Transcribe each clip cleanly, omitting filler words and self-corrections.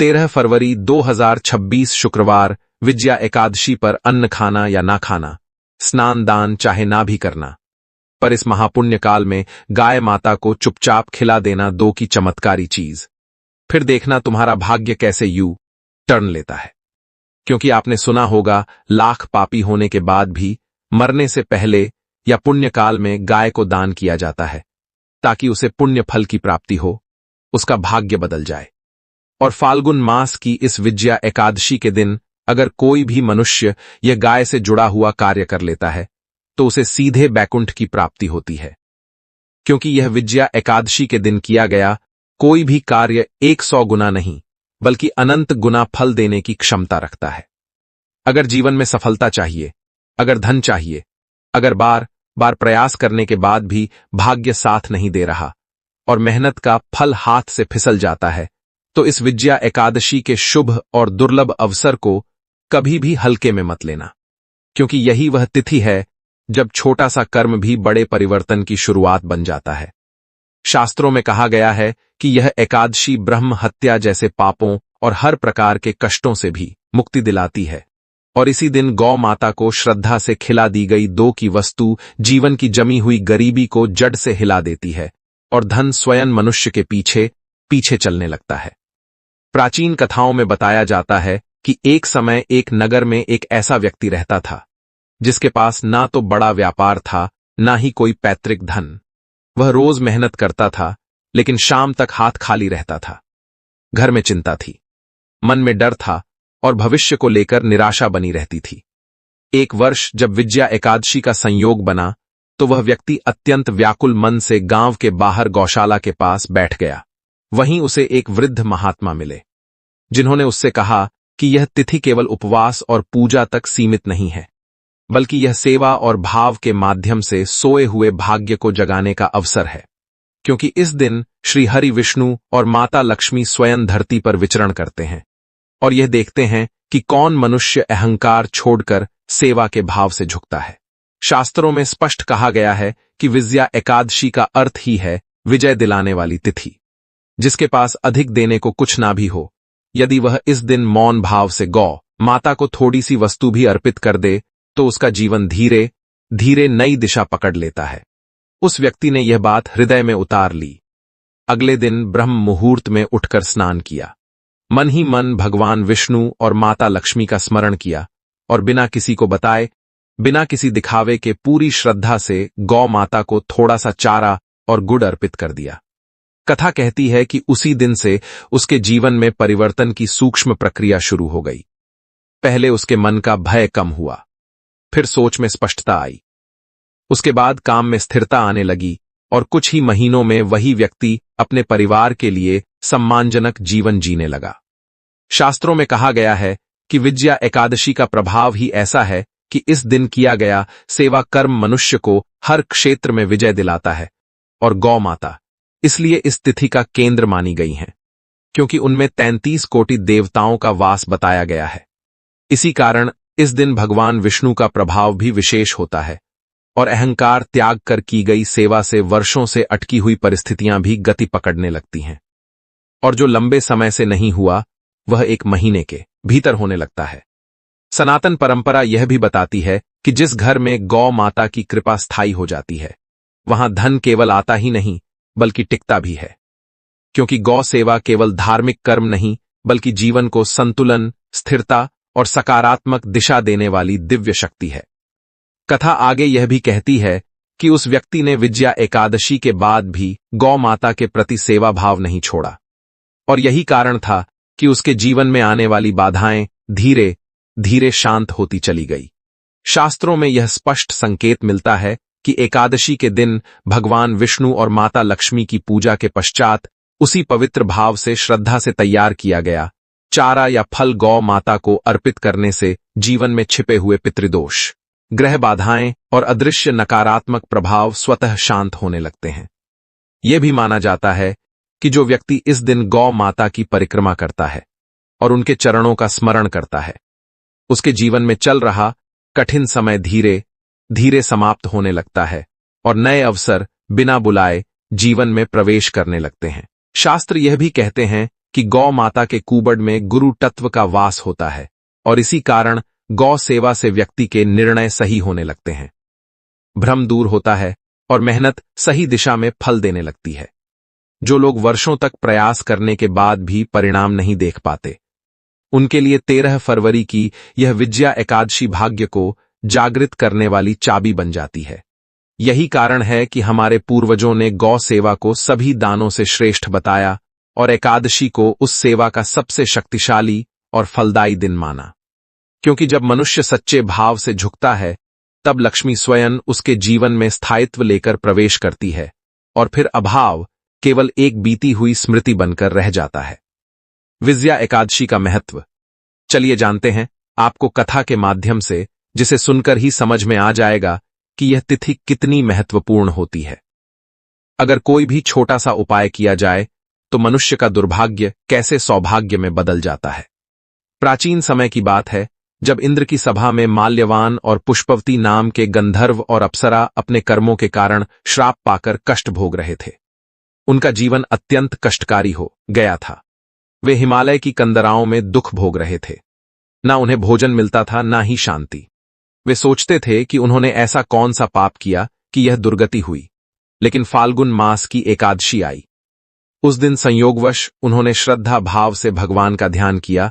13 फरवरी 2026 शुक्रवार विजया एकादशी पर अन्न खाना या ना खाना, स्नान दान चाहे ना भी करना, पर इस महापुण्य काल में गाय माता को चुपचाप खिला देना दो की चमत्कारी चीज। फिर देखना तुम्हारा भाग्य कैसे यू टर्न लेता है। क्योंकि आपने सुना होगा लाख पापी होने के बाद भी मरने से पहले या पुण्य काल में गाय को दान किया जाता है ताकि उसे पुण्य फल की प्राप्ति हो, उसका भाग्य बदल जाए। और फाल्गुन मास की इस विजया एकादशी के दिन अगर कोई भी मनुष्य यह गाय से जुड़ा हुआ कार्य कर लेता है तो उसे सीधे बैकुंठ की प्राप्ति होती है। क्योंकि यह विजया एकादशी के दिन किया गया कोई भी कार्य 100 गुना नहीं बल्कि अनंत गुना फल देने की क्षमता रखता है। अगर जीवन में सफलता चाहिए, अगर धन चाहिए, अगर बार बार प्रयास करने के बाद भी भाग्य साथ नहीं दे रहा और मेहनत का फल हाथ से फिसल जाता है, तो इस विजया एकादशी के शुभ और दुर्लभ अवसर को कभी भी हल्के में मत लेना। क्योंकि यही वह तिथि है जब छोटा सा कर्म भी बड़े परिवर्तन की शुरुआत बन जाता है। शास्त्रों में कहा गया है कि यह एकादशी ब्रह्म हत्या जैसे पापों और हर प्रकार के कष्टों से भी मुक्ति दिलाती है। और इसी दिन गौ माता को श्रद्धा से खिला दी गई दो की वस्तु जीवन की जमी हुई गरीबी को जड़ से हिला देती है और धन स्वयं मनुष्य के पीछे पीछे चलने लगता है। प्राचीन कथाओं में बताया जाता है कि एक समय एक नगर में एक ऐसा व्यक्ति रहता था जिसके पास ना तो बड़ा व्यापार था ना ही कोई पैतृक धन। वह रोज मेहनत करता था लेकिन शाम तक हाथ खाली रहता था। घर में चिंता थी, मन में डर था और भविष्य को लेकर निराशा बनी रहती थी। एक वर्ष जब विजया एकादशी का संयोग बना तो वह व्यक्ति अत्यंत व्याकुल मन से गांव के बाहर गौशाला के पास बैठ गया। वहीं उसे एक वृद्ध महात्मा मिले जिन्होंने उससे कहा कि यह तिथि केवल उपवास और पूजा तक सीमित नहीं है बल्कि यह सेवा और भाव के माध्यम से सोए हुए भाग्य को जगाने का अवसर है। क्योंकि इस दिन श्री हरि विष्णु और माता लक्ष्मी स्वयं धरती पर विचरण करते हैं और यह देखते हैं कि कौन मनुष्य अहंकार छोड़कर सेवा के भाव से झुकता है। शास्त्रों में स्पष्ट कहा गया है कि विजया एकादशी का अर्थ ही है विजय दिलाने वाली तिथि। जिसके पास अधिक देने को कुछ ना भी हो, यदि वह इस दिन मौन भाव से गौ माता को थोड़ी सी वस्तु भी अर्पित कर दे तो उसका जीवन धीरे धीरे नई दिशा पकड़ लेता है। उस व्यक्ति ने यह बात हृदय में उतार ली। अगले दिन ब्रह्म मुहूर्त में उठकर स्नान किया, मन ही मन भगवान विष्णु और माता लक्ष्मी का स्मरण किया और बिना किसी को बताए, बिना किसी दिखावे के पूरी श्रद्धा से गौ माता को थोड़ा सा चारा और गुड़ अर्पित कर दिया। कथा कहती है कि उसी दिन से उसके जीवन में परिवर्तन की सूक्ष्म प्रक्रिया शुरू हो गई। पहले उसके मन का भय कम हुआ, फिर सोच में स्पष्टता आई, उसके बाद काम में स्थिरता आने लगी और कुछ ही महीनों में वही व्यक्ति अपने परिवार के लिए सम्मानजनक जीवन जीने लगा। शास्त्रों में कहा गया है कि विजया एकादशी का प्रभाव ही ऐसा है कि इस दिन किया गया सेवा कर्म मनुष्य को हर क्षेत्र में विजय दिलाता है और गौ माता इसलिए इस तिथि का केंद्र मानी गई हैं क्योंकि उनमें 33 कोटि देवताओं का वास बताया गया है। इसी कारण इस दिन भगवान विष्णु का प्रभाव भी विशेष होता है और अहंकार त्याग कर की गई सेवा से वर्षों से अटकी हुई परिस्थितियां भी गति पकड़ने लगती हैं और जो लंबे समय से नहीं हुआ वह एक महीने के भीतर होने लगता है। सनातन परंपरा यह भी बताती है कि जिस घर में गौ माता की कृपा स्थायी हो जाती है वहां धन केवल आता ही नहीं बल्कि टिकता भी है। क्योंकि गौ सेवा केवल धार्मिक कर्म नहीं बल्कि जीवन को संतुलन, स्थिरता और सकारात्मक दिशा देने वाली दिव्य शक्ति है। कथा आगे यह भी कहती है कि उस व्यक्ति ने विजया एकादशी के बाद भी गौ माता के प्रति सेवा भाव नहीं छोड़ा और यही कारण था कि उसके जीवन में आने वाली बाधाएं धीरे धीरे शांत होती चली गई। शास्त्रों में यह स्पष्ट संकेत मिलता है कि एकादशी के दिन भगवान विष्णु और माता लक्ष्मी की पूजा के पश्चात उसी पवित्र भाव से श्रद्धा से तैयार किया गया चारा या फल गौ माता को अर्पित करने से जीवन में छिपे हुए पितृदोष, ग्रह बाधाएं और अदृश्य नकारात्मक प्रभाव स्वतः शांत होने लगते हैं। यह भी माना जाता है कि जो व्यक्ति इस दिन गौ माता की परिक्रमा करता है और उनके चरणों का स्मरण करता है, उसके जीवन में चल रहा कठिन समय धीरे धीरे समाप्त होने लगता है और नए अवसर बिना बुलाए जीवन में प्रवेश करने लगते हैं। शास्त्र यह भी कहते हैं कि गौ माता के कुबड़ में गुरु तत्व का वास होता है और इसी कारण गौ सेवा से व्यक्ति के निर्णय सही होने लगते हैं, भ्रम दूर होता है और मेहनत सही दिशा में फल देने लगती है। जो लोग वर्षों तक प्रयास करने के बाद भी परिणाम नहीं देख पाते, उनके लिए 13 फरवरी की यह विजया एकादशी भाग्य को जागृत करने वाली चाबी बन जाती है। यही कारण है कि हमारे पूर्वजों ने गौ सेवा को सभी दानों से श्रेष्ठ बताया और एकादशी को उस सेवा का सबसे शक्तिशाली और फलदायी दिन माना। क्योंकि जब मनुष्य सच्चे भाव से झुकता है, तब लक्ष्मी स्वयं उसके जीवन में स्थायित्व लेकर प्रवेश करती है और फिर अभाव केवल एक बीती हुई स्मृति बनकर रह जाता है। विजया एकादशी का महत्व चलिए जानते हैं आपको कथा के माध्यम से, जिसे सुनकर ही समझ में आ जाएगा कि यह तिथि कितनी महत्वपूर्ण होती है। अगर कोई भी छोटा सा उपाय किया जाए तो मनुष्य का दुर्भाग्य कैसे सौभाग्य में बदल जाता है। प्राचीन समय की बात है, जब इंद्र की सभा में माल्यवान और पुष्पवती नाम के गंधर्व और अप्सरा अपने कर्मों के कारण श्राप पाकर कष्ट भोग रहे थे। उनका जीवन अत्यंत कष्टकारी हो गया था। वे हिमालय की कंदराओं में दुख भोग रहे थे। ना उन्हें भोजन मिलता था, ना ही शांति। वे सोचते थे कि उन्होंने ऐसा कौन सा पाप किया कि यह दुर्गति हुई। लेकिन फाल्गुन मास की एकादशी आई। उस दिन संयोगवश उन्होंने श्रद्धा भाव से भगवान का ध्यान किया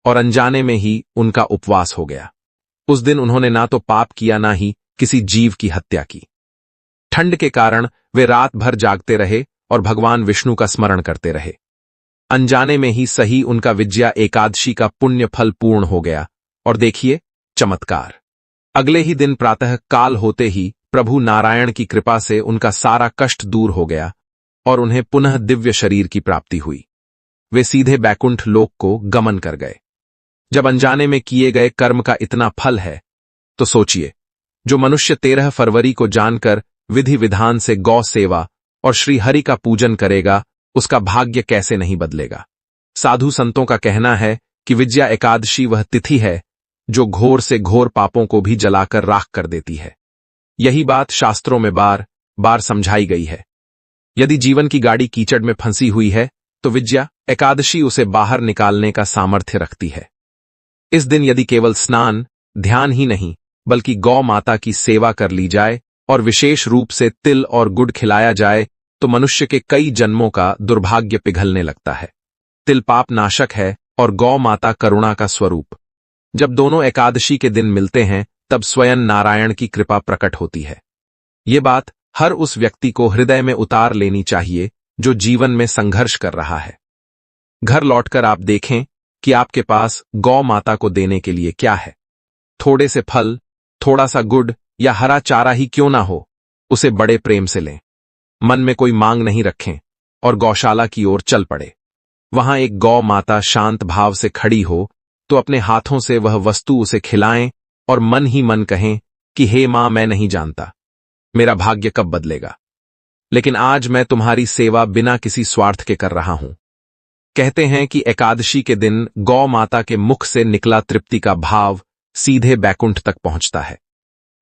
और अनजाने में ही उनका उपवास हो गया। उस दिन उन्होंने ना तो पाप किया, ना ही किसी जीव की हत्या की। ठंड के कारण वे रात भर जागते रहे और भगवान विष्णु का स्मरण करते रहे। अनजाने में ही सही उनका विजया एकादशी का पुण्य फल पूर्ण हो गया। और देखिए चमत्कार, अगले ही दिन प्रातः काल होते ही प्रभु नारायण की कृपा से उनका सारा कष्ट दूर हो गया और उन्हें पुनः दिव्य शरीर की प्राप्ति हुई। वे सीधे बैकुंठ लोक को गमन कर गए। जब अनजाने में किए गए कर्म का इतना फल है, तो सोचिए, जो मनुष्य 13 फरवरी को जानकर विधि विधान से गौ सेवा और श्री हरि का पूजन करेगा, उसका भाग्य कैसे नहीं बदलेगा। साधु संतों का कहना है कि विजया एकादशी वह तिथि है जो घोर से घोर पापों को भी जलाकर राख कर देती है। यही बात शास्त्रों में बार बार समझाई गई है। यदि जीवन की गाड़ी कीचड़ में फंसी हुई है, तो विजया एकादशी उसे बाहर निकालने का सामर्थ्य रखती है। इस दिन यदि केवल स्नान, ध्यान ही नहीं, बल्कि गौ माता की सेवा कर ली जाए और विशेष रूप से तिल और गुड़ खिलाया जाए, तो मनुष्य के कई जन्मों का दुर्भाग्य पिघलने लगता है। तिल पाप नाशक है और गौ माता करुणा का स्वरूप। जब दोनों एकादशी के दिन मिलते हैं, तब स्वयं नारायण की कृपा प्रकट होती है। ये बात हर उस व्यक्ति को हृदय में उतार लेनी चाहिए जो जीवन में संघर्ष कर रहा है। घर लौटकर आप देखें कि आपके पास गौ माता को देने के लिए क्या है। थोड़े से फल, थोड़ा सा गुड़ या हरा चारा ही क्यों ना हो, उसे बड़े प्रेम से लें। मन में कोई मांग नहीं रखें और गौशाला की ओर चल पड़े। वहां एक गौ माता शांत भाव से खड़ी हो तो अपने हाथों से वह वस्तु उसे खिलाएं और मन ही मन कहें कि हे मां, मैं नहीं जानता मेरा भाग्य कब बदलेगा, लेकिन आज मैं तुम्हारी सेवा बिना किसी स्वार्थ के कर रहा हूं। कहते हैं कि एकादशी के दिन गौ माता के मुख से निकला तृप्ति का भाव सीधे बैकुंठ तक पहुंचता है।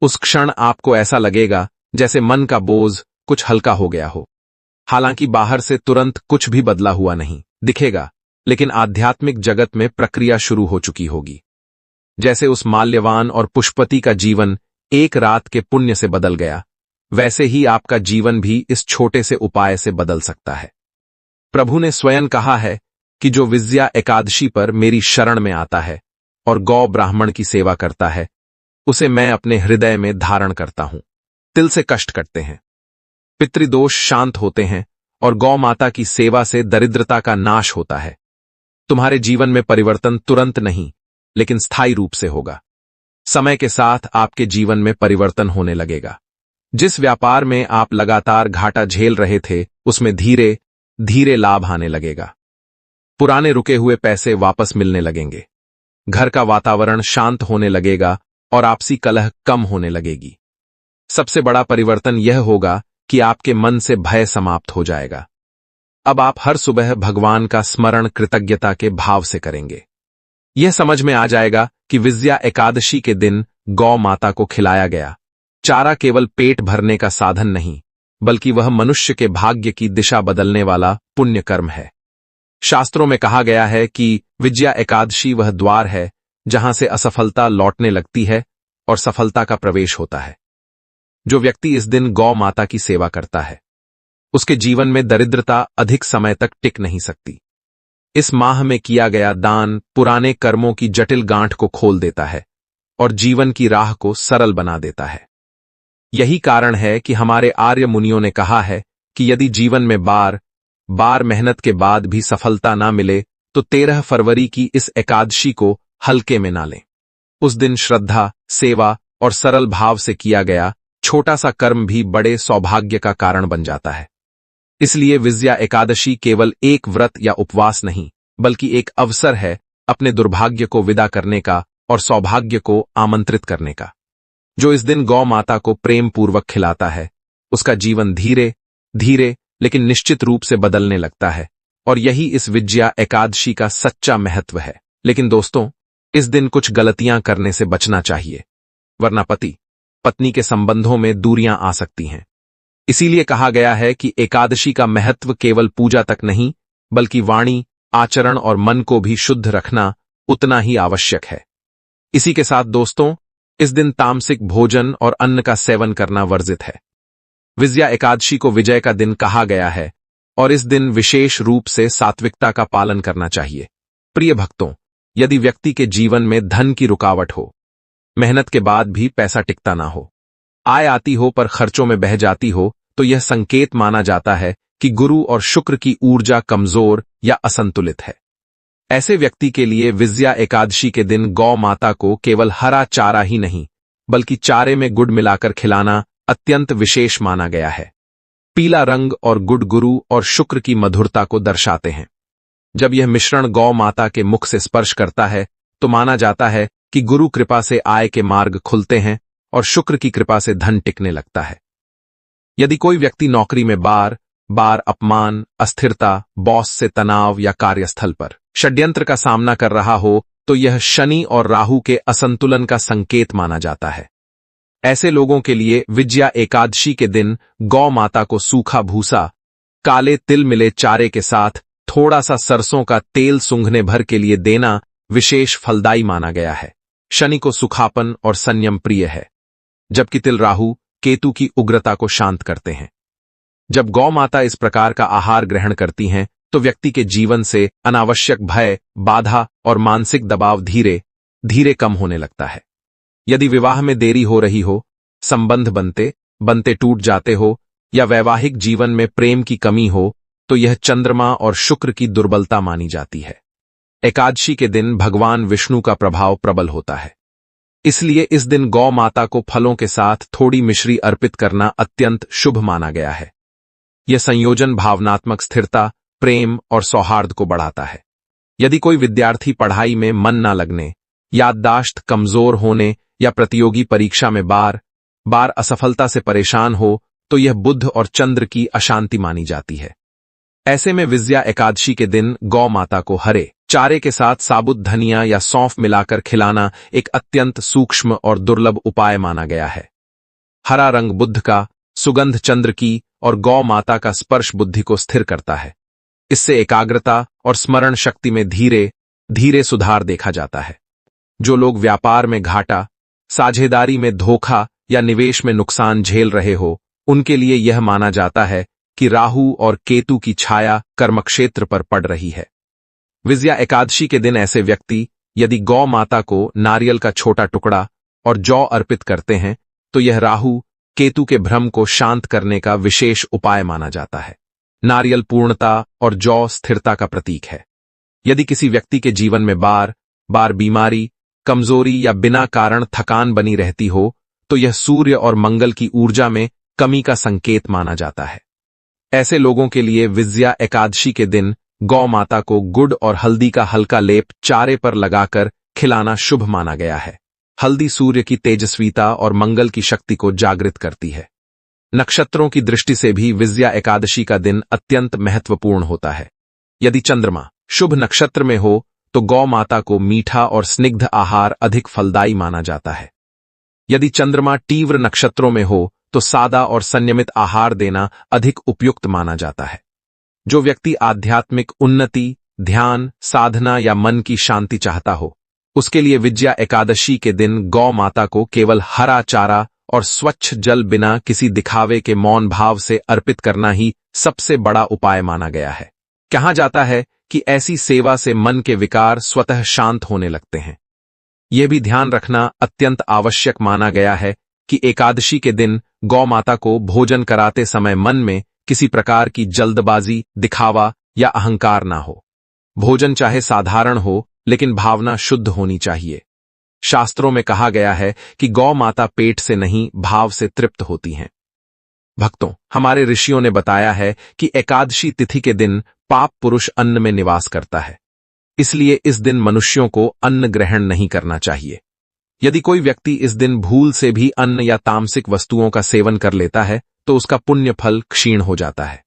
उस क्षण आपको ऐसा लगेगा जैसे मन का बोझ कुछ हल्का हो गया हो। हालांकि बाहर से तुरंत कुछ भी बदला हुआ नहीं दिखेगा, लेकिन आध्यात्मिक जगत में प्रक्रिया शुरू हो चुकी होगी। जैसे उस माल्यवान और पुष्पति का जीवन एक रात के पुण्य से बदल गया, वैसे ही आपका जीवन भी इस छोटे से उपाय से बदल सकता है। प्रभु ने स्वयं कहा है कि जो विजया एकादशी पर मेरी शरण में आता है और गौ ब्राह्मण की सेवा करता है, उसे मैं अपने हृदय में धारण करता हूं। तिल से कष्ट कटते हैं, पितृदोष शांत होते हैं और गौ माता की सेवा से दरिद्रता का नाश होता है। तुम्हारे जीवन में परिवर्तन तुरंत नहीं, लेकिन स्थायी रूप से होगा। समय के साथ आपके जीवन में परिवर्तन होने लगेगा। जिस व्यापार में आप लगातार घाटा झेल रहे थे, उसमें धीरे धीरे लाभ आने लगेगा। पुराने रुके हुए पैसे वापस मिलने लगेंगे। घर का वातावरण शांत होने लगेगा और आपसी कलह कम होने लगेगी। सबसे बड़ा परिवर्तन यह होगा कि आपके मन से भय समाप्त हो जाएगा। अब आप हर सुबह भगवान का स्मरण कृतज्ञता के भाव से करेंगे। यह समझ में आ जाएगा कि विजया एकादशी के दिन गौ माता को खिलाया गया चारा केवल पेट भरने का साधन नहीं, बल्कि वह मनुष्य के भाग्य की दिशा बदलने वाला पुण्य कर्म है। शास्त्रों में कहा गया है कि विजया एकादशी वह द्वार है जहां से असफलता लौटने लगती है और सफलता का प्रवेश होता है। जो व्यक्ति इस दिन गौ माता की सेवा करता है, उसके जीवन में दरिद्रता अधिक समय तक टिक नहीं सकती। इस माह में किया गया दान पुराने कर्मों की जटिल गांठ को खोल देता है और जीवन की राह को सरल बना देता है। यही कारण है कि हमारे आर्य मुनियों ने कहा है कि यदि जीवन में बार बार मेहनत के बाद भी सफलता ना मिले तो 13 फरवरी की इस एकादशी को हल्के में ना लें। उस दिन श्रद्धा, सेवा और सरल भाव से किया गया छोटा सा कर्म भी बड़े सौभाग्य का कारण बन जाता है। इसलिए विजया एकादशी केवल एक व्रत या उपवास नहीं, बल्कि एक अवसर है अपने दुर्भाग्य को विदा करने का और सौभाग्य को आमंत्रित करने का। जो इस दिन गौ माता को प्रेम पूर्वक खिलाता है, उसका जीवन धीरे धीरे लेकिन निश्चित रूप से बदलने लगता है, और यही इस विजया एकादशी का सच्चा महत्व है। लेकिन दोस्तों, इस दिन कुछ गलतियां करने से बचना चाहिए, वरना पति पत्नी के संबंधों में दूरियां आ सकती हैं। इसीलिए कहा गया है कि एकादशी का महत्व केवल पूजा तक नहीं, बल्कि वाणी, आचरण और मन को भी शुद्ध रखना उतना ही आवश्यक है। इसी के साथ दोस्तों, इस दिन तामसिक भोजन और अन्न का सेवन करना वर्जित है। विजया एकादशी को विजय का दिन कहा गया है और इस दिन विशेष रूप से सात्विकता का पालन करना चाहिए। प्रिय भक्तों, यदि व्यक्ति के जीवन में धन की रुकावट हो, मेहनत के बाद भी पैसा टिकता ना हो, आय आती हो पर खर्चों में बह जाती हो, तो यह संकेत माना जाता है कि गुरु और शुक्र की ऊर्जा कमजोर या असंतुलित है। ऐसे व्यक्ति के लिए विजया एकादशी के दिन गौ माता को केवल हरा चारा ही नहीं, बल्कि चारे में गुड़ मिलाकर खिलाना अत्यंत विशेष माना गया है। पीला रंग और गुड़ गुरु और शुक्र की मधुरता को दर्शाते हैं। जब यह मिश्रण गौ माता के मुख से स्पर्श करता है तो माना जाता है कि गुरु कृपा से आय के मार्ग खुलते हैं और शुक्र की कृपा से धन टिकने लगता है। यदि कोई व्यक्ति नौकरी में बार बार अपमान, अस्थिरता, बॉस से तनाव या कार्यस्थल पर षड्यंत्र का सामना कर रहा हो, तो यह शनि और राहु के असंतुलन का संकेत माना जाता है। ऐसे लोगों के लिए विजया एकादशी के दिन गौ माता को सूखा भूसा, काले तिल मिले चारे के साथ थोड़ा सा सरसों का तेल सूंघने भर के लिए देना विशेष फलदायी माना गया है। शनि को सुखापन और संयम प्रिय है, जबकि तिल राहु केतु की उग्रता को शांत करते हैं। जब गौ माता इस प्रकार का आहार ग्रहण करती हैं, तो व्यक्ति के जीवन से अनावश्यक भय, बाधा और मानसिक दबाव धीरे धीरे कम होने लगता है। यदि विवाह में देरी हो रही हो, संबंध बनते बनते टूट जाते हो या वैवाहिक जीवन में प्रेम की कमी हो, तो यह चंद्रमा और शुक्र की दुर्बलता मानी जाती है। एकादशी के दिन भगवान विष्णु का प्रभाव प्रबल होता है, इसलिए इस दिन गौ माता को फलों के साथ थोड़ी मिश्री अर्पित करना अत्यंत शुभ माना गया है। यह संयोजन भावनात्मक स्थिरता, प्रेम और सौहार्द को बढ़ाता है। यदि कोई विद्यार्थी पढ़ाई में मन न लगने, याददाश्त कमजोर होने या प्रतियोगी परीक्षा में बार बार असफलता से परेशान हो, तो यह बुध और चंद्र की अशांति मानी जाती है। ऐसे में विजया एकादशी के दिन गौ माता को हरे चारे के साथ साबुत धनिया या सौंफ मिलाकर खिलाना एक अत्यंत सूक्ष्म और दुर्लभ उपाय माना गया है। हरा रंग बुध का, सुगंध चंद्र की और गौ माता का स्पर्श बुद्धि को स्थिर करता है। इससे एकाग्रता और स्मरण शक्ति में धीरे धीरे सुधार देखा जाता है। जो लोग व्यापार में घाटा, साझेदारी में धोखा या निवेश में नुकसान झेल रहे हो, उनके लिए यह माना जाता है कि राहु और केतु की छाया कर्मक्षेत्र पर पड़ रही है। विजया एकादशी के दिन ऐसे व्यक्ति यदि गौ माता को नारियल का छोटा टुकड़ा और जौ अर्पित करते हैं, तो यह राहु केतु के भ्रम को शांत करने का विशेष उपाय माना जाता है। नारियल पूर्णता और जौ स्थिरता का प्रतीक है। यदि किसी व्यक्ति के जीवन में बार बार बीमारी, कमजोरी या बिना कारण थकान बनी रहती हो, तो यह सूर्य और मंगल की ऊर्जा में कमी का संकेत माना जाता है। ऐसे लोगों के लिए विजया एकादशी के दिन गौ माता को गुड़ और हल्दी का हल्का लेप चारे पर लगाकर खिलाना शुभ माना गया है। हल्दी सूर्य की तेजस्वीता और मंगल की शक्ति को जागृत करती है। नक्षत्रों की दृष्टि से भी विजया एकादशी का दिन अत्यंत महत्वपूर्ण होता है। यदि चंद्रमा शुभ नक्षत्र में हो, तो गौ माता को मीठा और स्निग्ध आहार अधिक फलदायी माना जाता है। यदि चंद्रमा तीव्र नक्षत्रों में हो, तो सादा और संयमित आहार देना अधिक उपयुक्त माना जाता है। जो व्यक्ति आध्यात्मिक उन्नति, ध्यान, साधना या मन की शांति चाहता हो, उसके लिए विजया एकादशी के दिन गौ माता को केवल हरा चारा और स्वच्छ जल बिना किसी दिखावे के मौन भाव से अर्पित करना ही सबसे बड़ा उपाय माना गया है। कहा जाता है कि ऐसी सेवा से मन के विकार स्वतः शांत होने लगते हैं। यह भी ध्यान रखना अत्यंत आवश्यक माना गया है कि एकादशी के दिन गौ माता को भोजन कराते समय मन में किसी प्रकार की जल्दबाजी, दिखावा या अहंकार ना हो। भोजन चाहे साधारण हो, लेकिन भावना शुद्ध होनी चाहिए। शास्त्रों में कहा गया है कि गौ माता पेट से नहीं, भाव से तृप्त होती हैं। भक्तों, हमारे ऋषियों ने बताया है कि एकादशी तिथि के दिन पाप पुरुष अन्न में निवास करता है, इसलिए इस दिन मनुष्यों को अन्न ग्रहण नहीं करना चाहिए। यदि कोई व्यक्ति इस दिन भूल से भी अन्न या तामसिक वस्तुओं का सेवन कर लेता है तो उसका पुण्य फल क्षीण हो जाता है।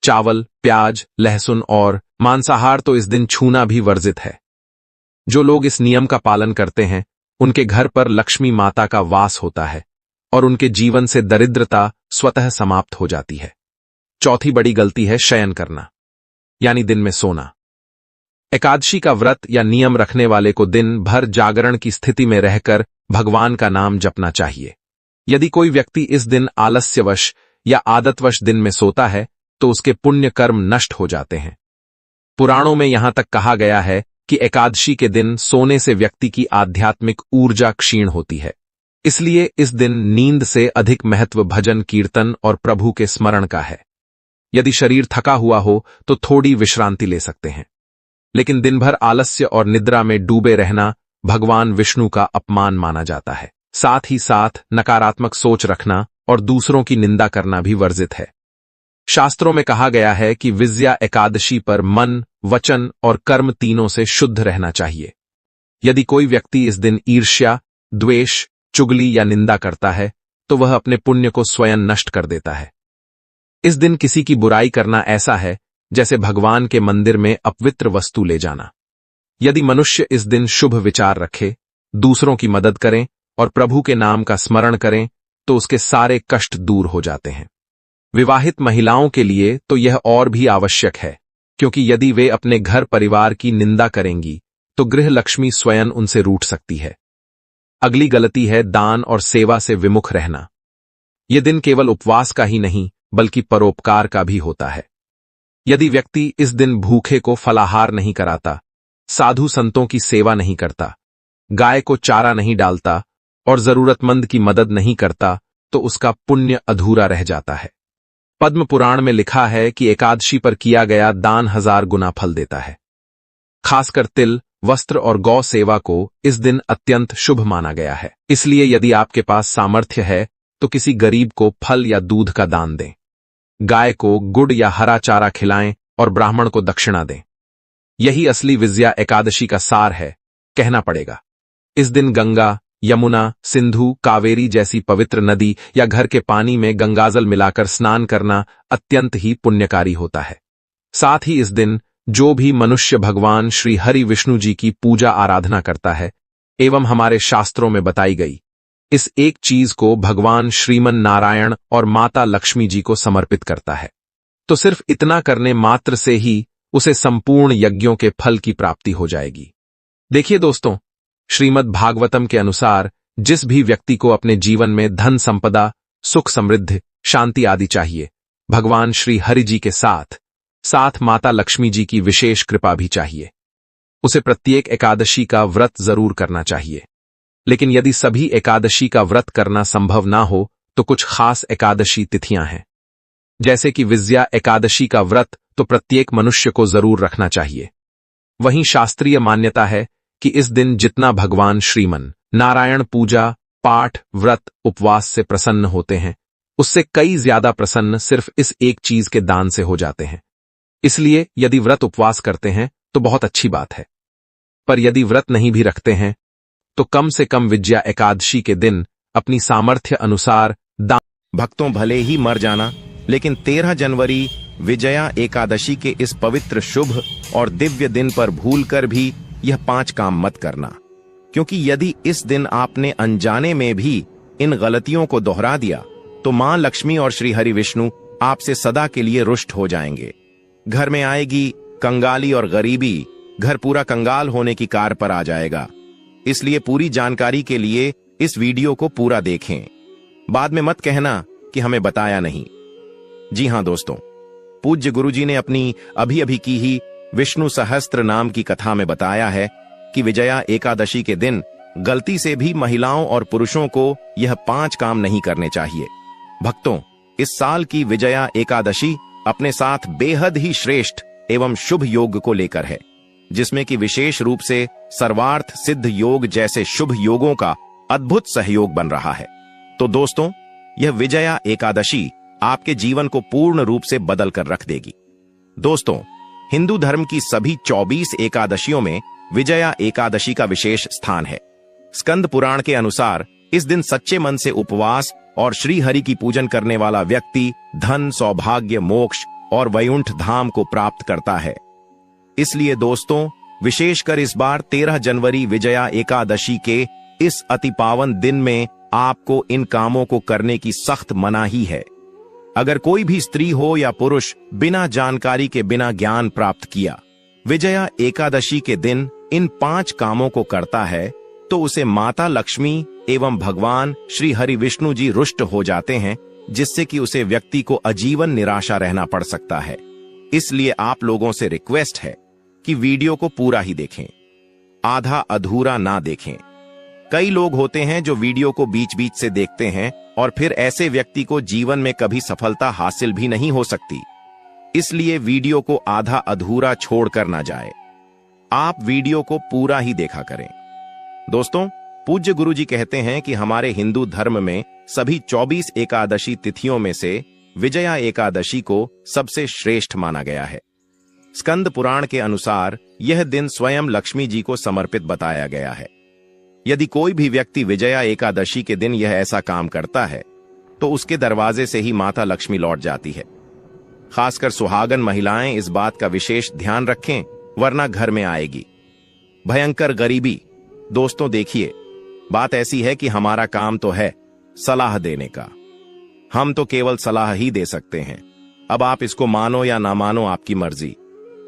चावल, प्याज, लहसुन और मांसाहार तो इस दिन छूना भी वर्जित है। जो लोग इस नियम का पालन करते हैं, उनके घर पर लक्ष्मी माता का वास होता है और उनके जीवन से दरिद्रता स्वतः समाप्त हो जाती है। चौथी बड़ी गलती है शयन करना, यानी दिन में सोना। एकादशी का व्रत या नियम रखने वाले को दिन भर जागरण की स्थिति में रहकर भगवान का नाम जपना चाहिए। यदि कोई व्यक्ति इस दिन आलस्यवश या आदतवश दिन में सोता है तो उसके पुण्य कर्म नष्ट हो जाते हैं। पुराणों में यहां तक कहा गया है कि एकादशी के दिन सोने से व्यक्ति की आध्यात्मिक ऊर्जा क्षीण होती है। इसलिए इस दिन नींद से अधिक महत्व भजन, कीर्तन और प्रभु के स्मरण का है। यदि शरीर थका हुआ हो तो थोड़ी विश्रांति ले सकते हैं, लेकिन दिन भर आलस्य और निद्रा में डूबे रहना भगवान विष्णु का अपमान माना जाता है। साथ ही साथ नकारात्मक सोच रखना और दूसरों की निंदा करना भी वर्जित है। शास्त्रों में कहा गया है कि विजया एकादशी पर मन, वचन और कर्म तीनों से शुद्ध रहना चाहिए। यदि कोई व्यक्ति इस दिन ईर्ष्या, द्वेष, चुगली या निंदा करता है तो वह अपने पुण्य को स्वयं नष्ट कर देता है। इस दिन किसी की बुराई करना ऐसा है जैसे भगवान के मंदिर में अपवित्र वस्तु ले जाना। यदि मनुष्य इस दिन शुभ विचार रखे, दूसरों की मदद करें और प्रभु के नाम का स्मरण करें तो उसके सारे कष्ट दूर हो जाते हैं। विवाहित महिलाओं के लिए तो यह और भी आवश्यक है, क्योंकि यदि वे अपने घर परिवार की निंदा करेंगी तो गृह लक्ष्मी स्वयं उनसे रूठ सकती है। अगली गलती है दान और सेवा से विमुख रहना। यह दिन केवल उपवास का ही नहीं बल्कि परोपकार का भी होता है। यदि व्यक्ति इस दिन भूखे को फलाहार नहीं कराता, साधु संतों की सेवा नहीं करता, गाय को चारा नहीं डालता और जरूरतमंद की मदद नहीं करता तो उसका पुण्य अधूरा रह जाता है। पद्म पुराण में लिखा है कि एकादशी पर किया गया दान 1000 गुना फल देता है। खासकर तिल, वस्त्र और गौ सेवा को इस दिन अत्यंत शुभ माना गया है। इसलिए यदि आपके पास सामर्थ्य है तो किसी गरीब को फल या दूध का दान दें, गाय को गुड़ या हरा चारा खिलाएं और ब्राह्मण को दक्षिणा दें। यही असली विजया एकादशी का सार है, कहना पड़ेगा। इस दिन गंगा, यमुना, सिंधु, कावेरी जैसी पवित्र नदी या घर के पानी में गंगाजल मिलाकर स्नान करना अत्यंत ही पुण्यकारी होता है। साथ ही इस दिन जो भी मनुष्य भगवान श्री हरि विष्णु जी की पूजा आराधना करता है एवं हमारे शास्त्रों में बताई गई इस एक चीज को भगवान श्रीमन नारायण और माता लक्ष्मी जी को समर्पित करता है, तो सिर्फ इतना करने मात्र से ही उसे संपूर्ण यज्ञों के फल की प्राप्ति हो जाएगी। देखिए दोस्तों, श्रीमद् भागवतम के अनुसार जिस भी व्यक्ति को अपने जीवन में धन संपदा, सुख समृद्धि, शांति आदि चाहिए, भगवान श्री हरि जी के साथ साथ माता लक्ष्मी जी की विशेष कृपा भी चाहिए। उसे प्रत्येक एकादशी का व्रत जरूर करना चाहिए। लेकिन यदि सभी एकादशी का व्रत करना संभव ना हो तो कुछ खास एकादशी तिथियां हैं। जैसे कि विजया एकादशी का व्रत तो प्रत्येक मनुष्य को जरूर रखना चाहिए। वहीं शास्त्रीय मान्यता है कि इस दिन जितना भगवान श्रीमन नारायण पूजा, पाठ, व्रत, उपवास से प्रसन्न होते हैं, उससे कई ज्यादा प्रसन्न सिर्फ इस एक चीज के दान से हो जाते हैं। इसलिए यदि व्रत उपवास करते हैं तो बहुत अच्छी बात है, पर यदि व्रत नहीं भी रखते हैं तो कम से कम विजया एकादशी के दिन अपनी सामर्थ्य अनुसार दान। भक्तों, भले ही मर जाना, लेकिन 13 जनवरी विजया एकादशी के इस पवित्र, शुभ और दिव्य दिन पर भूलकर भी यह 5 काम मत करना, क्योंकि यदि इस दिन आपने अनजाने में भी इन गलतियों को दोहरा दिया तो मां लक्ष्मी और श्री हरि विष्णु आपसे सदा के लिए रुष्ट हो जाएंगे। घर में आएगी कंगाली और गरीबी, घर पूरा कंगाल होने की कार पर आ जाएगा। इसलिए पूरी जानकारी के लिए इस वीडियो को पूरा देखें। बाद में मत कहना कि हमें बताया नहीं। जी हां दोस्तों, पूज्य गुरुजी ने अपनी अभी अभी की ही विष्णु सहस्त्र नाम की कथा में बताया है कि विजया एकादशी के दिन गलती से भी महिलाओं और पुरुषों को यह 5 काम नहीं करने चाहिए। भक्तों, इस साल की विजया एकादशी अपने साथ बेहद ही श्रेष्ठ एवं शुभ योग को लेकर है, जिसमें कि विशेष रूप से सर्वार्थ सिद्ध योग जैसे शुभ योगों का अद्भुत सहयोग बन रहा है। तो दोस्तों, यह विजया एकादशी आपके जीवन को पूर्ण रूप से बदल कर रख देगी। दोस्तों, हिंदू धर्म की सभी 24 एकादशियों में विजया एकादशी का विशेष स्थान है। स्कंद पुराण के अनुसार इस दिन सच्चे मन से उपवास और श्री हरि की पूजन करने वाला व्यक्ति धन, सौभाग्य, मोक्ष और वैकुंठ धाम को प्राप्त करता है। इसलिए दोस्तों, विशेषकर इस बार 13 जनवरी विजया एकादशी के इस अति पावन दिन में आपको इन कामों को करने की सख्त मनाही है। अगर कोई भी स्त्री हो या पुरुष बिना जानकारी के, बिना ज्ञान प्राप्त किया विजया एकादशी के दिन इन 5 कामों को करता है, तो उसे माता लक्ष्मी एवं भगवान श्री हरि विष्णु जी रुष्ट हो जाते हैं, जिससे कि उसे व्यक्ति को आजीवन निराशा रहना पड़ सकता है। इसलिए आप लोगों से रिक्वेस्ट है कि वीडियो को पूरा ही देखें, आधा अधूरा ना देखें। कई लोग होते हैं जो वीडियो को बीच बीच से देखते हैं और फिर ऐसे व्यक्ति को जीवन में कभी सफलता हासिल भी नहीं हो सकती। इसलिए वीडियो को आधा अधूरा छोड़कर ना जाए, आप वीडियो को पूरा ही देखा करें। दोस्तों, पूज्य गुरुजी कहते हैं कि हमारे हिंदू धर्म में सभी 24 एकादशी तिथियों में से विजया एकादशी को सबसे श्रेष्ठ माना गया है। स्कंद पुराण के अनुसार यह दिन स्वयं लक्ष्मी जी को समर्पित बताया गया है। यदि कोई भी व्यक्ति विजया एकादशी के दिन यह ऐसा काम करता है, तो उसके दरवाजे से ही माता लक्ष्मी लौट जाती है। खासकर सुहागन महिलाएं इस बात का विशेष ध्यान रखें, वरना घर में आएगी भयंकर गरीबी। दोस्तों देखिए, बात ऐसी है कि हमारा काम तो है सलाह देने का, हम तो केवल सलाह ही दे सकते हैं। अब आप इसको मानो या ना मानो, आपकी मर्जी।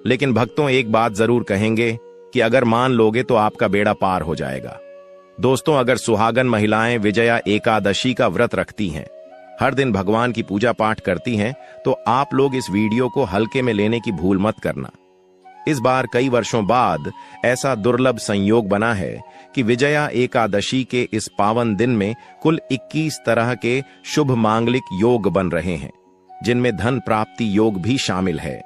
लेकिन भक्तों, एक बात जरूर कहेंगे कि अगर मान लोगे तो आपका बेड़ा पार हो जाएगा। दोस्तों, अगर सुहागन महिलाएं विजया एकादशी का व्रत रखती हैं, हर दिन भगवान की पूजा पाठ करती हैं, तो आप लोग इस वीडियो को हल्के में लेने की भूल मत करना। इस बार कई वर्षों बाद ऐसा दुर्लभ संयोग बना है कि विजया एकादशी के इस पावन दिन में कुल 21 तरह के शुभ मांगलिक योग बन रहे हैं, जिनमें धन प्राप्ति योग भी शामिल है।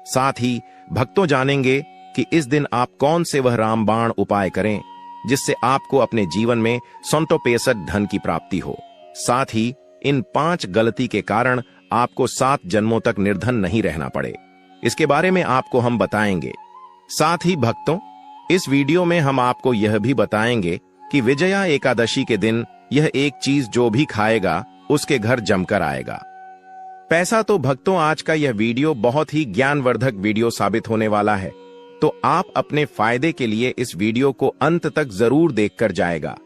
साथ ही भक्तों जानेंगे कि इस दिन आप कौन से वह रामबाण उपाय करें जिससे आपको अपने जीवन में 165 धन की प्राप्ति हो। साथ ही इन 5 गलती के कारण आपको 7 जन्मों तक निर्धन नहीं रहना पड़े, इसके बारे में आपको हम बताएंगे। साथ ही भक्तों, इस वीडियो में हम आपको यह भी बताएंगे कि विजया एकादशी के दिन यह एक चीज जो भी खाएगा उसके घर जमकर आएगा। पैसा तो भक्तों, आज का यह वीडियो बहुत ही ज्ञानवर्धक वीडियो साबित होने वाला है, तो आप अपने फायदे के लिए इस वीडियो को अंत तक जरूर देखकर जाएगा।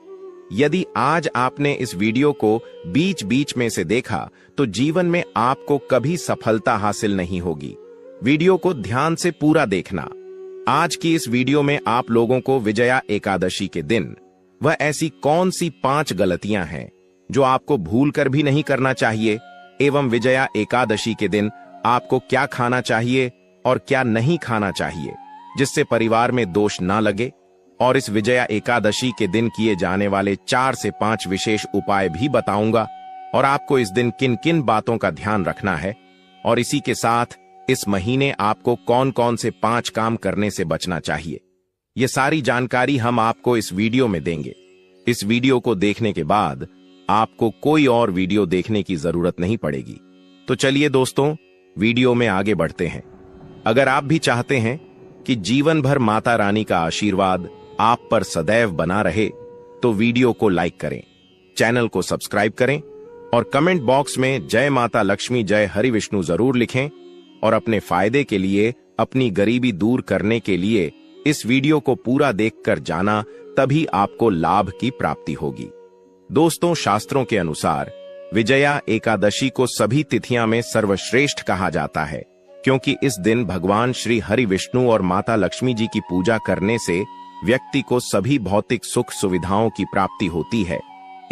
यदि आज आपने इस वीडियो को बीच बीच में से देखा, तो जीवन में आपको कभी सफलता हासिल नहीं होगी। वीडियो को ध्यान से पूरा देखना। आज की इस वीडियो में आप लोगों को विजया एकादशी के दिन वह ऐसी कौन सी 5 गलतियां हैं जो आपको भूल कर भी नहीं करना चाहिए, एवं विजया एकादशी के दिन आपको क्या खाना चाहिए और क्या नहीं खाना चाहिए, जिससे परिवार में दोष ना लगे। और इस विजया एकादशी के दिन किए जाने वाले 4 से 5 विशेष उपाय भी बताऊंगा, और आपको इस दिन किन किन बातों का ध्यान रखना है, और इसी के साथ इस महीने आपको कौन कौन से 5 काम करने से बचना चाहिए, ये सारी जानकारी हम आपको इस वीडियो में देंगे। इस वीडियो को देखने के बाद आपको कोई और वीडियो देखने की जरूरत नहीं पड़ेगी। तो चलिए दोस्तों, वीडियो में आगे बढ़ते हैं। अगर आप भी चाहते हैं कि जीवन भर माता रानी का आशीर्वाद आप पर सदैव बना रहे, तो वीडियो को लाइक करें, चैनल को सब्सक्राइब करें और कमेंट बॉक्स में जय माता लक्ष्मी, जय हरि विष्णु जरूर लिखें। और अपने फायदे के लिए, अपनी गरीबी दूर करने के लिए इस वीडियो को पूरा देखकर जाना, तभी आपको लाभ की प्राप्ति होगी। दोस्तों, शास्त्रों के अनुसार विजया एकादशी को सभी तिथियां में सर्वश्रेष्ठ कहा जाता है, क्योंकि इस दिन भगवान श्री हरि विष्णु और माता लक्ष्मी जी की पूजा करने से व्यक्ति को सभी भौतिक सुख सुविधाओं की प्राप्ति होती है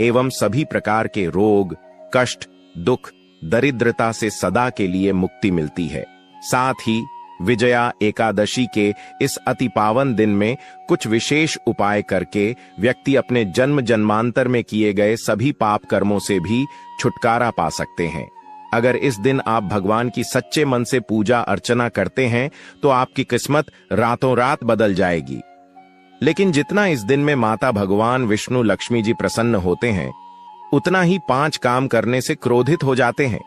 एवं सभी प्रकार के रोग, कष्ट, दुख, दरिद्रता से सदा के लिए मुक्ति मिलती है। साथ ही विजया एकादशी के इस अति पावन दिन में कुछ विशेष उपाय करके व्यक्ति अपने जन्म जन्मांतर में किए गए सभी पाप कर्मों से भी छुटकारा पा सकते हैं। अगर इस दिन आप भगवान की सच्चे मन से पूजा अर्चना करते हैं तो आपकी किस्मत रातों रात बदल जाएगी। लेकिन जितना इस दिन में माता भगवान विष्णु लक्ष्मी जी प्रसन्न होते हैं, उतना ही 5 काम करने से क्रोधित हो जाते हैं।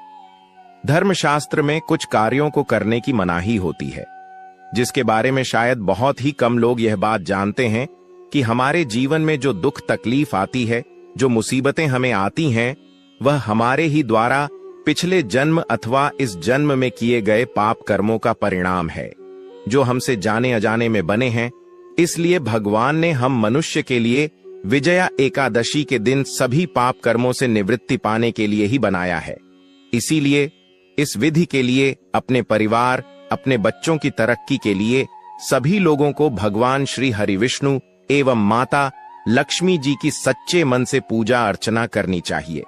धर्मशास्त्र में कुछ कार्यों को करने की मनाही होती है, जिसके बारे में शायद बहुत ही कम लोग यह बात जानते हैं कि हमारे जीवन में जो दुख तकलीफ आती है, जो मुसीबतें हमें आती हैं, वह हमारे ही द्वारा पिछले जन्म अथवा इस जन्म में किए गए पाप कर्मों का परिणाम है, जो हमसे जाने अजाने में बने हैं। इसलिए भगवान ने हम मनुष्य के लिए विजया एकादशी के दिन सभी पाप कर्मों से निवृत्ति पाने के लिए ही बनाया है। इसीलिए इस विधि के लिए अपने परिवार, अपने बच्चों की तरक्की के लिए सभी लोगों को भगवान श्री हरि विष्णु एवं माता लक्ष्मी जी की सच्चे मन से पूजा अर्चना करनी चाहिए।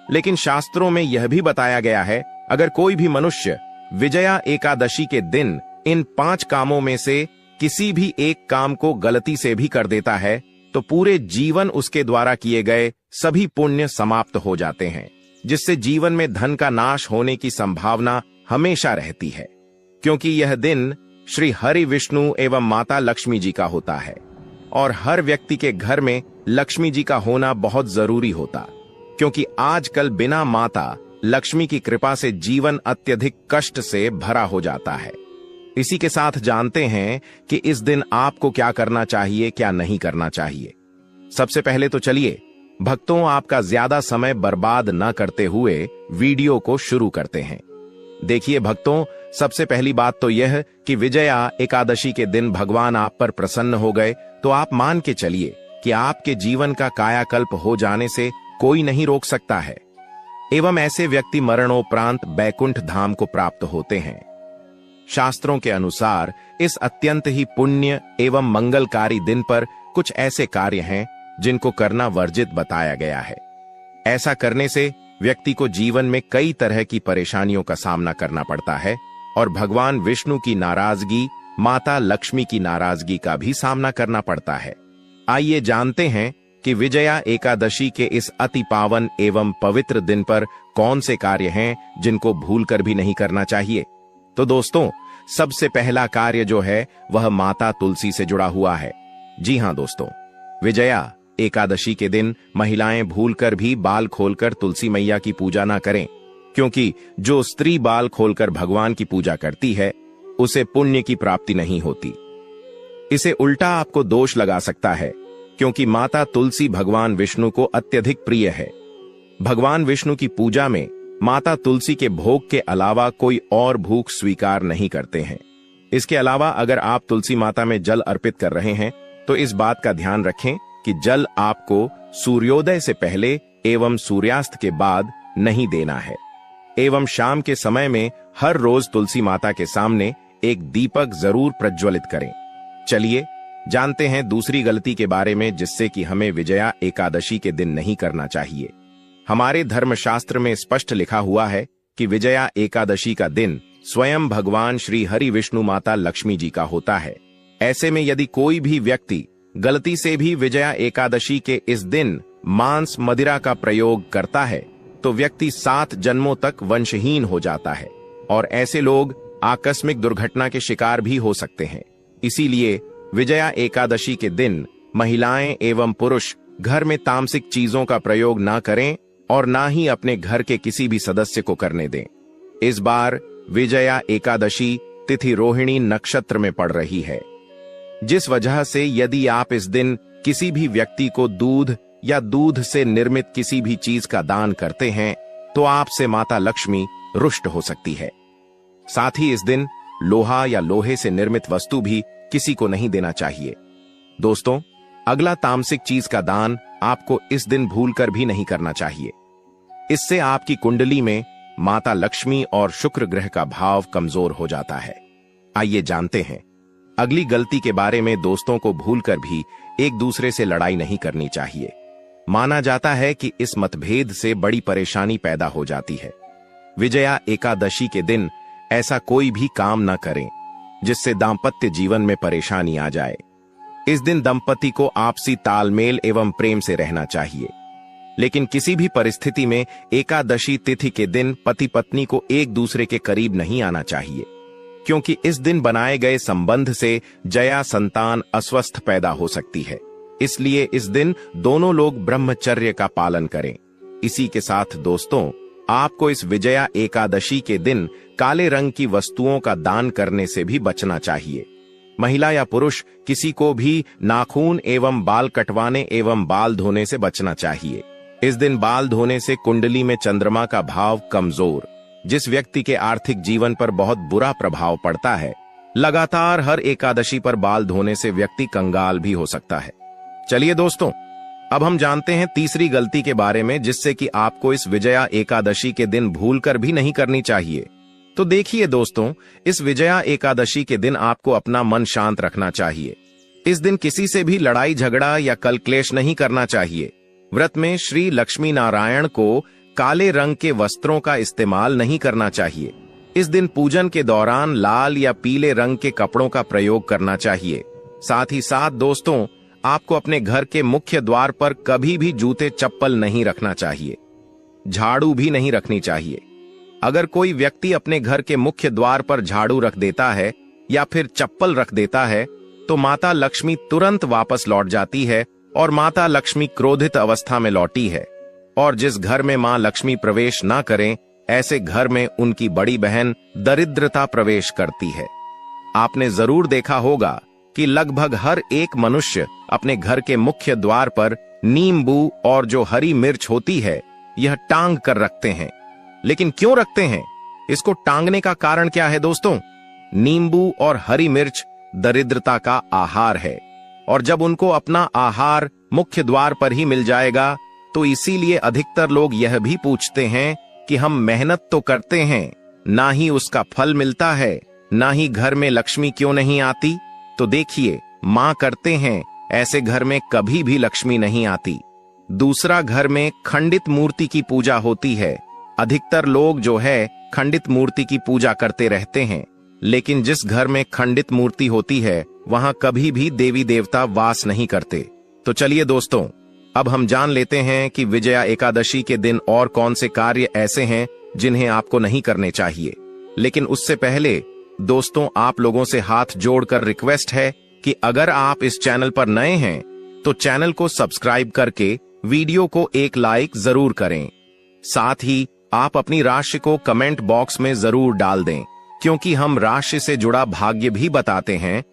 लेकिन शास्त्रों में यह भी बताया गया है, अगर कोई भी मनुष्य विजया एकादशी के दिन इन 5 कामों में से किसी भी एक काम को गलती से भी कर देता है तो पूरे जीवन उसके द्वारा किए गए सभी पुण्य समाप्त हो जाते हैं, जिससे जीवन में धन का नाश होने की संभावना हमेशा रहती है। क्योंकि यह दिन श्री हरि विष्णु एवं माता लक्ष्मी जी का होता है और हर व्यक्ति के घर में लक्ष्मी जी का होना बहुत जरूरी होता, क्योंकि आजकल बिना माता लक्ष्मी की कृपा से जीवन अत्यधिक कष्ट से भरा हो जाता है। इसी के साथ जानते हैं कि इस दिन आपको क्या करना चाहिए, क्या नहीं करना चाहिए। सबसे पहले तो चलिए भक्तों, आपका ज्यादा समय बर्बाद न करते हुए वीडियो को शुरू करते हैं। देखिए भक्तों, सबसे पहली बात तो यह कि विजया एकादशी के दिन भगवान आप पर प्रसन्न हो गए तो आप मान के चलिए कि आपके जीवन का कायाकल्प हो जाने से कोई नहीं रोक सकता है एवं ऐसे व्यक्ति मरणोपरांत बैकुंठ धाम को प्राप्त होते हैं। शास्त्रों के अनुसार इस अत्यंत ही पुण्य एवं मंगलकारी दिन पर कुछ ऐसे कार्य हैं जिनको करना वर्जित बताया गया है। ऐसा करने से व्यक्ति को जीवन में कई तरह की परेशानियों का सामना करना पड़ता है और भगवान विष्णु की नाराजगी, माता लक्ष्मी की नाराजगी का भी सामना करना पड़ता है। आइए जानते हैं कि विजया एकादशी के इस अति पावन एवं पवित्र दिन पर कौन से कार्य हैं जिनको भूलकर भी नहीं करना चाहिए। तो दोस्तों, सबसे पहला कार्य जो है वह माता तुलसी से जुड़ा हुआ है। जी हां दोस्तों, विजया एकादशी के दिन महिलाएं भूलकर भी बाल खोलकर तुलसी मैया की पूजा ना करें, क्योंकि जो स्त्री बाल खोलकर भगवान की पूजा करती है उसे पुण्य की प्राप्ति नहीं होती। इसे उल्टा आपको दोष लगा सकता है, क्योंकि माता तुलसी भगवान विष्णु को अत्यधिक प्रिय है। भगवान विष्णु की पूजा में माता तुलसी के भोग के अलावा कोई और भूख स्वीकार नहीं करते हैं। इसके अलावा अगर आप तुलसी माता में जल अर्पित कर रहे हैं तो इस बात का ध्यान रखें कि जल आपको सूर्योदय से पहले एवं सूर्यास्त के बाद नहीं देना है एवं शाम के समय में हर रोज तुलसी माता के सामने एक दीपक जरूर प्रज्वलित करें। चलिए जानते हैं दूसरी गलती के बारे में जिससे कि हमें विजया एकादशी के दिन नहीं करना चाहिए। हमारे धर्मशास्त्र में स्पष्ट लिखा हुआ है कि विजया एकादशी का दिन स्वयं भगवान श्री हरि विष्णु माता लक्ष्मी जी का होता है। ऐसे में यदि कोई भी व्यक्ति गलती से भी विजया एकादशी के इस दिन मांस मदिरा का प्रयोग करता है तो व्यक्ति 7 जन्मों तक वंशहीन हो जाता है और ऐसे लोग आकस्मिक दुर्घटना के शिकार भी हो सकते हैं। इसीलिए विजया एकादशी के दिन महिलाएं एवं पुरुष घर में तामसिक चीजों का प्रयोग ना करें और ना ही अपने घर के किसी भी सदस्य को करने दें। इस बार विजया एकादशी तिथि रोहिणी नक्षत्र में पड़ रही है, जिस वजह से यदि आप इस दिन किसी भी व्यक्ति को दूध या दूध से निर्मित किसी भी चीज का दान करते हैं तो आपसे माता लक्ष्मी रुष्ट हो सकती है। साथ ही इस दिन लोहा या लोहे से निर्मित वस्तु भी किसी को नहीं देना चाहिए। दोस्तों, अगला तामसिक चीज का दान आपको इस दिन भूलकर भी नहीं करना चाहिए। इससे आपकी कुंडली में माता लक्ष्मी और शुक्र ग्रह का भाव कमजोर हो जाता है। आइए जानते हैं अगली गलती के बारे में। दोस्तों को भूलकर भी एक दूसरे से लड़ाई नहीं करनी चाहिए। माना जाता है कि इस मतभेद से बड़ी परेशानी पैदा हो जाती है। विजया एकादशी के दिन ऐसा कोई भी काम न करें जिससे दाम्पत्य जीवन में परेशानी आ जाए। इस दिन दंपति को आपसी तालमेल एवं प्रेम से रहना चाहिए, लेकिन किसी भी परिस्थिति में एकादशी तिथि के दिन पति पत्नी को एक दूसरे के करीब नहीं आना चाहिए, क्योंकि इस दिन बनाए गए संबंध से जया संतान अस्वस्थ पैदा हो सकती है। इसलिए इस दिन दोनों लोग ब्रह्मचर्य का पालन करें। इसी के साथ दोस्तों, आपको इस विजया एकादशी के दिन काले रंग की वस्तुओं का दान करने से भी बचना चाहिए। महिला या पुरुष किसी को भी नाखून एवं बाल कटवाने एवं बाल धोने से बचना चाहिए। इस दिन बाल धोने से कुंडली में चंद्रमा का भाव कमजोर, जिस व्यक्ति के आर्थिक जीवन पर बहुत बुरा प्रभाव पड़ता है। लगातार हर एकादशी पर बाल धोने से व्यक्ति कंगाल भी हो सकता है। चलिए दोस्तों, अब हम जानते हैं तीसरी गलती के बारे में, जिससे कि आपको इस विजया एकादशी के दिन भूलकर भी नहीं करनी चाहिए। तो देखिए दोस्तों, इस विजया एकादशी के दिन आपको अपना मन शांत रखना चाहिए। इस दिन किसी से भी लड़ाई झगड़ा या कल क्लेश नहीं करना चाहिए। व्रत में श्री लक्ष्मी नारायण को काले रंग के वस्त्रों का इस्तेमाल नहीं करना चाहिए। इस दिन पूजन के दौरान लाल या पीले रंग के कपड़ों का प्रयोग करना चाहिए। साथ ही साथ दोस्तों, आपको अपने घर के मुख्य द्वार पर कभी भी जूते चप्पल नहीं रखना चाहिए। झाड़ू भी नहीं रखनी चाहिए। अगर कोई व्यक्ति अपने घर के मुख्य द्वार पर झाड़ू रख देता है या फिर चप्पल रख देता है, तो माता लक्ष्मी तुरंत वापस लौट जाती है और माता लक्ष्मी क्रोधित अवस्था में लौटी है। और जिस घर में मां लक्ष्मी प्रवेश ना करें, ऐसे घर में उनकी बड़ी बहन दरिद्रता प्रवेश करती है। आपने जरूर देखा होगा कि लगभग हर एक मनुष्य अपने घर के मुख्य द्वार पर नींबू और जो हरी मिर्च होती है, यह टांग कर रखते हैं। लेकिन क्यों रखते हैं? इसको टांगने का कारण क्या है दोस्तों? नींबू और हरी मिर्च दरिद्रता का आहार है, और जब उनको अपना आहार मुख्य द्वार पर ही मिल जाएगा, तो इसीलिए अधिकतर लोग यह भी पूछते हैं कि हम मेहनत तो करते हैं, ना ही उसका फल मिलता है, ना ही घर में लक्ष्मी क्यों नहीं आती? तो देखिए, मां करते हैं, ऐसे घर में कभी भी लक्ष्मी नहीं आती। दूसरा, घर में खंडित मूर्ति की पूजा होती है। अधिकतर लोग जो है खंडित मूर्ति की पूजा करते रहते हैं, लेकिन जिस घर में खंडित मूर्ति होती है, वहां कभी भी देवी देवता वास नहीं करते। तो चलिए दोस्तों, अब हम जान लेते हैं कि विजया एकादशी के दिन और कौन से कार्य ऐसे हैं जिन्हें आपको नहीं करने चाहिए। लेकिन उससे पहले दोस्तों, आप लोगों से हाथ जोड़कर रिक्वेस्ट है कि अगर आप इस चैनल पर नए हैं तो चैनल को सब्सक्राइब करके वीडियो को एक लाइक जरूर करें। साथ ही आप अपनी राशि को कमेंट बॉक्स में जरूर डाल दें, क्योंकि हम राशि से जुड़ा भाग्य भी बताते हैं